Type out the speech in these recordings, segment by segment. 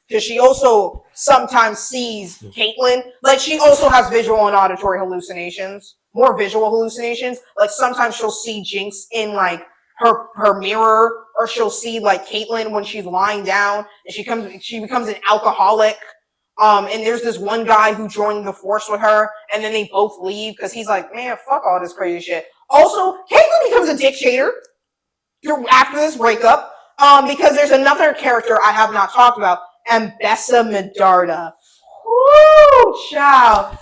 because she also sometimes sees Caitlyn. Like, she also has visual and auditory hallucinations, more visual hallucinations. Like, sometimes she'll see Jinx in, like, her mirror, or she'll see, like, Caitlyn when she's lying down, and she becomes an alcoholic. And there's this one guy who joined the force with her, and then they both leave because he's like, man, fuck all this crazy shit. Also, Caitlyn becomes a dictator after this breakup, because there's another character I have not talked about, Ambessa Medarda. Woo, child.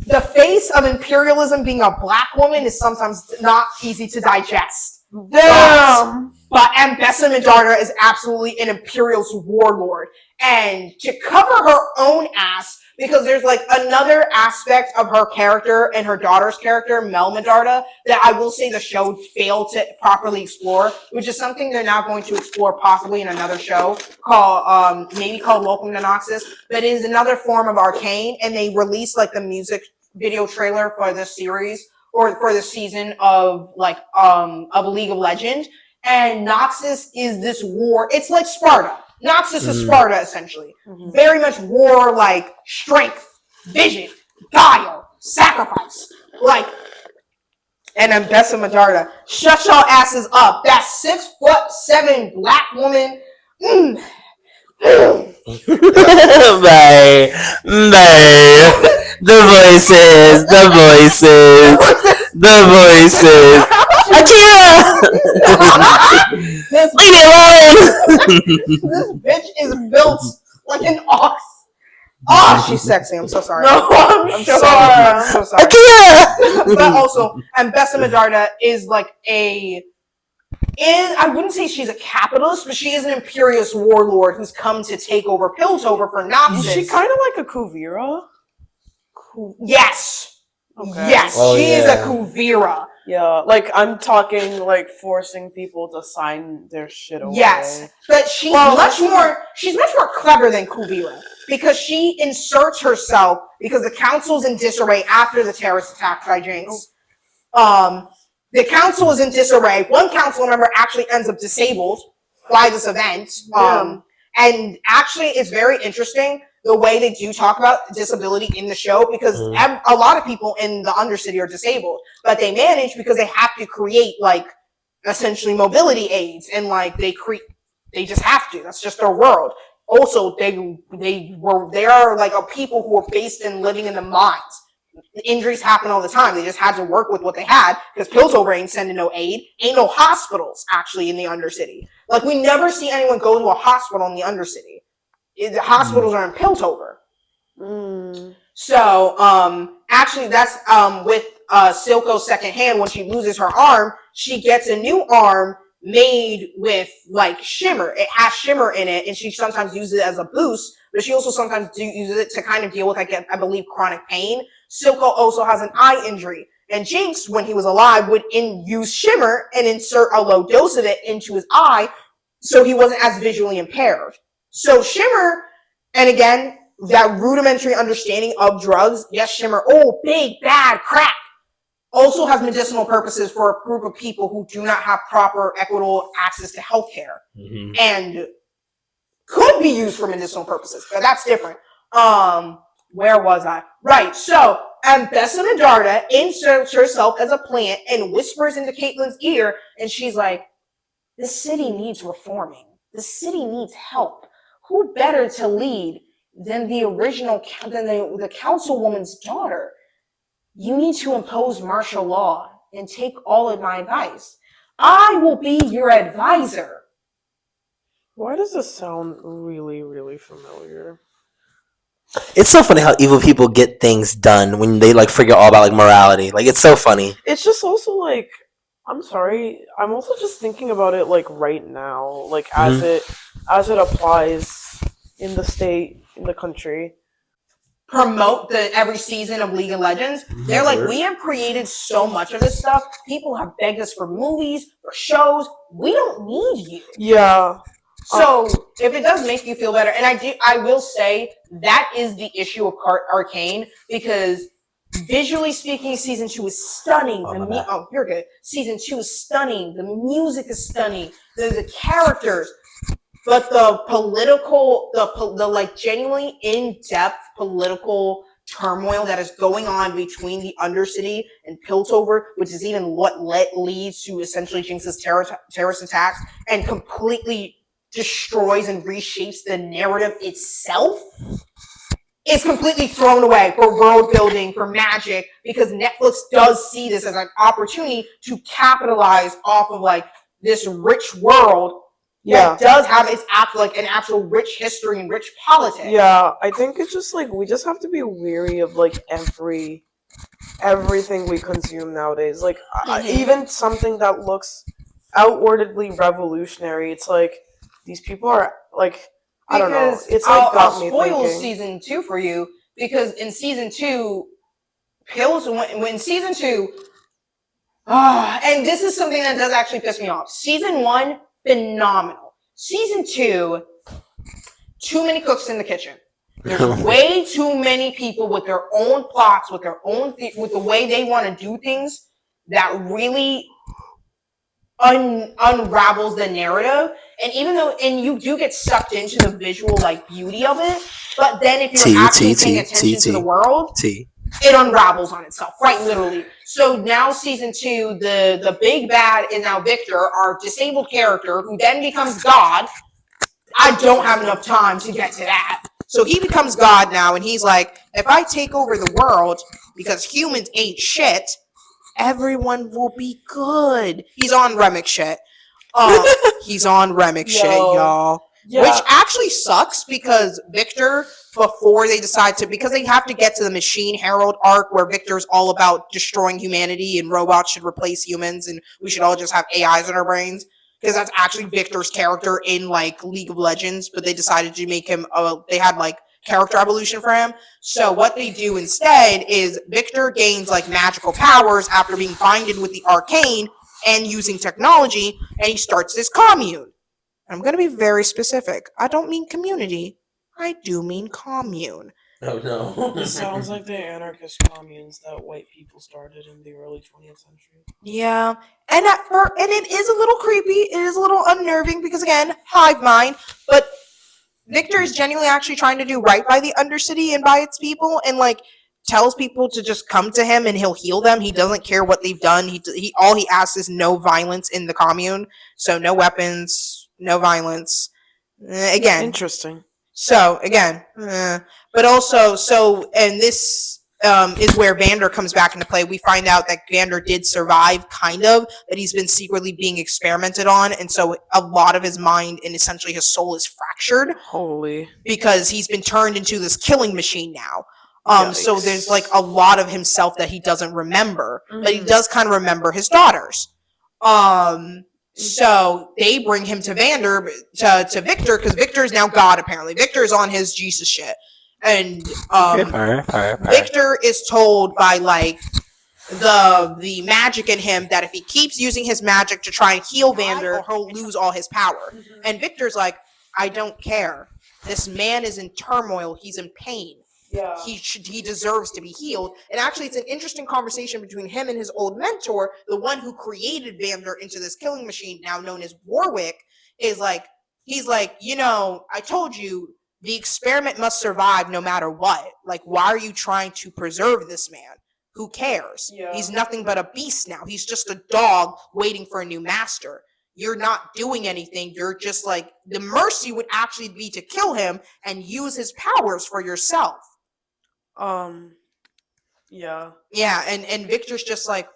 The face of imperialism being a black woman is sometimes not easy to digest. Damn! But Ambessa Medarda is absolutely an imperialist warlord. And to cover her own ass, because there's like another aspect of her character and her daughter's character, Mel Medarda, that I will say the show failed to properly explore, which is something they're now going to explore possibly in another show called, maybe called Welcome to Noxus, that is another form of Arcane, and they released like the music video trailer for this series, or for this season of like, of League of Legends, and Noxus is this war, it's like Sparta. Noxus is Sparta, essentially. Very much war, like, strength, vision, guile, sacrifice. Like, and Ambessa Medarda, shut y'all asses up. That 6'7" black woman. Bye. The voices. Akira! Leave me alone! This bitch is built like an ox. Oh, she's sexy. I'm so sorry. No, I'm so sorry. I'm so sorry. Akira! But also, Ambessa Medarda is like I wouldn't say she's a capitalist, but she is an imperialist warlord who's come to take over Piltover for Noxus. Is she kind of like a Kuvira? Yes. Okay. Yes, she is a Kuvira. Yeah, like I'm talking like forcing people to sign their shit away. Yes, but she's much more clever than Kuvira, because she inserts herself, because the council's in disarray after the terrorist attack by Jinx. The council is in disarray. One council member actually ends up disabled by this event. And actually it's very interesting the way they do talk about disability in the show, because a lot of people in the Undercity are disabled, but they manage because they have to create like essentially mobility aids, and like they just have to. That's just their world. Also, they are like a people who are based in living in the mines. Injuries happen all the time. They just had to work with what they had, because Piltover ain't sending no aid. Ain't no hospitals actually in the Undercity. Like, we never see anyone go to a hospital in the Undercity. The hospitals are in Piltover. So, actually, that's with Silco's second hand. When she loses her arm, she gets a new arm made with like shimmer. It has shimmer in it, and she sometimes uses it as a boost, but she also sometimes uses it to kind of deal with, I believe, chronic pain. Silco also has an eye injury, and Jinx, when he was alive, would use shimmer and insert a low dose of it into his eye, so he wasn't as visually impaired. So shimmer, and again, that rudimentary understanding of drugs, yes, shimmer, oh, big, bad, crack, also has medicinal purposes for a group of people who do not have proper equitable access to healthcare, and could be used for medicinal purposes, but that's different. Where was I? Right, so Ambessa Medarda inserts herself as a plant and whispers into Caitlyn's ear, and she's like, the city needs reforming. The city needs help. Who better to lead than the councilwoman's daughter? You need to impose martial law and take all of my advice. I will be your advisor. Why does this sound really, really familiar? It's so funny how evil people get things done when they like forget all about like morality. Like, it's so funny. It's just also like, I'm sorry, I'm also just thinking about it like right now, like as it applies in the state, in the country. Promote every season of League of Legends. They're like, we have created so much of this stuff. People have begged us for movies, for shows. We don't need you. Yeah. So if it does make you feel better, and I will say that is the issue of Arcane, because visually speaking, season 2 is stunning. You're good. Season 2 is stunning. The music is stunning. The characters. but the political, the like genuinely in-depth political turmoil that is going on between the Undercity and Piltover, which is even what leads to essentially Jinx's terrorist attacks and completely destroys and reshapes the narrative itself, is completely thrown away for world building, for magic, because Netflix does see this as an opportunity to capitalize off of like this rich world that does have its like an actual rich history and rich politics. Yeah, I think it's just like we just have to be weary of like everything we consume nowadays. Like even something that looks outwardly revolutionary, it's like these people are like I don't know. It's like got me spoil thinking. season 2 for you, because in season 2, when season 2, and this is something that does actually piss me off. Season 1, phenomenal. Season 2, too many cooks in the kitchen. There's way too many people with their own plots, with their own with the way they want to do things that really unravels the narrative. And even though, and you do get sucked into the visual like beauty of it, but then if you're actually paying attention to the world, it unravels on itself, quite literally. So now season 2, the big bad and now Victor, our disabled character, who then becomes God. I don't have enough time to get to that. So he becomes God now, and he's like, if I take over the world, because humans ain't shit, everyone will be good. He's on Remick shit. He's on Remick shit, y'all. Yeah. Which actually sucks, because Victor, before they decide to, because they have to get to the Machine Herald arc where Victor's all about destroying humanity and robots should replace humans and we should all just have AIs in our brains. Because that's actually Victor's character in like League of Legends, but they decided to make him, they had like character evolution for him. So what they do instead is Victor gains like magical powers after being binded with the Arcane and using technology, and he starts this commune. I'm going to be very specific. I don't mean community. I do mean commune. Oh no. This sounds like the anarchist communes that white people started in the early 20th century. Yeah. And it is a little creepy. It is a little unnerving because, again, hive mind. But Victor is genuinely actually trying to do right by the Undercity and by its people, and like tells people to just come to him and he'll heal them. He doesn't care what they've done. He all he asks is no violence in the commune. So no weapons, no violence. Again. Interesting. So again, but also and this is where Vander comes back into play. We find out that Vander did survive, kind of, but he's been secretly being experimented on, and so a lot of his mind and essentially his soul is fractured. Holy. Because he's been turned into this killing machine now. So there's like a lot of himself that he doesn't remember, but he does kind of remember his daughters. So they bring him to Vander, to Victor, because Victor is now God, apparently. Victor is on his Jesus shit. And Victor is told by like the magic in him that if he keeps using his magic to try and heal Vander, he'll lose all his power. And Victor's like, I don't care. This man is in turmoil. He's in pain. Yeah. He deserves to be healed. And actually, it's an interesting conversation between him and his old mentor, the one who created Vander into this killing machine, now known as Warwick, is like, he's like, I told you the experiment must survive no matter what. Like, why are you trying to preserve this man? Who cares? Yeah. He's nothing but a beast now. He's just a dog waiting for a new master. You're not doing anything. You're just like, the mercy would actually be to kill him and use his powers for yourself. Yeah. Yeah, and Victor's just like,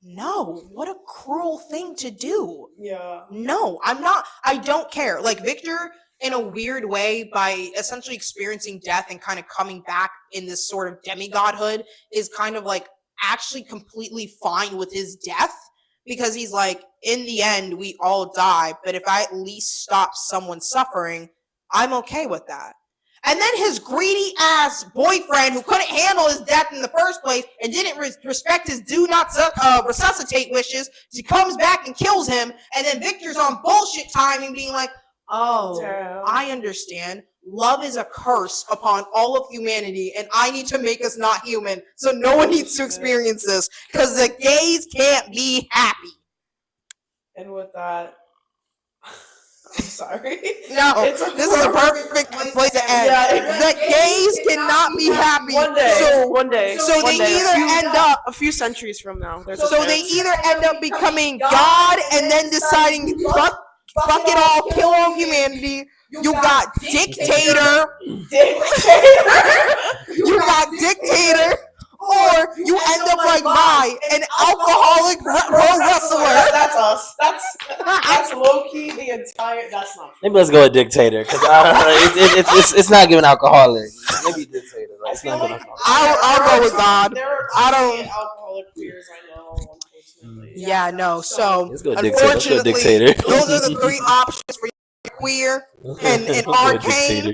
no, what a cruel thing to do. Yeah. No, I don't care. Like, Victor, in a weird way, by essentially experiencing death and kind of coming back in this sort of demigodhood, is kind of like actually completely fine with his death, because he's like, in the end, we all die, but if I at least stop someone suffering, I'm okay with that. And then his greedy ass boyfriend, who couldn't handle his death in the first place and didn't respect his do not resuscitate wishes, he comes back and kills him. And then Victor's on bullshit timing, being like, oh, damn. I understand. Love is a curse upon all of humanity, and I need to make us not human, so no one needs to experience this, because the gays can't be happy. And with that, I'm sorry. No, this is a perfect place to end. The gays cannot be happy. One day. So they either end up a few centuries from now. So they either end up becoming God and then deciding fuck it all, kill all humanity. You got dictator. You got dictator. Or you end up like an alcoholic pro wrestler. That's us. That's low key the entire. That's not. Maybe let's go with dictator because I don't know. It's not giving alcoholic. Maybe dictator. Like, it's not giving alcoholic. I'll go with God. I don't alcoholic beers. I know. Unfortunately. Yeah, no. So let's go dictator. Those are the three options for queer and Arcane.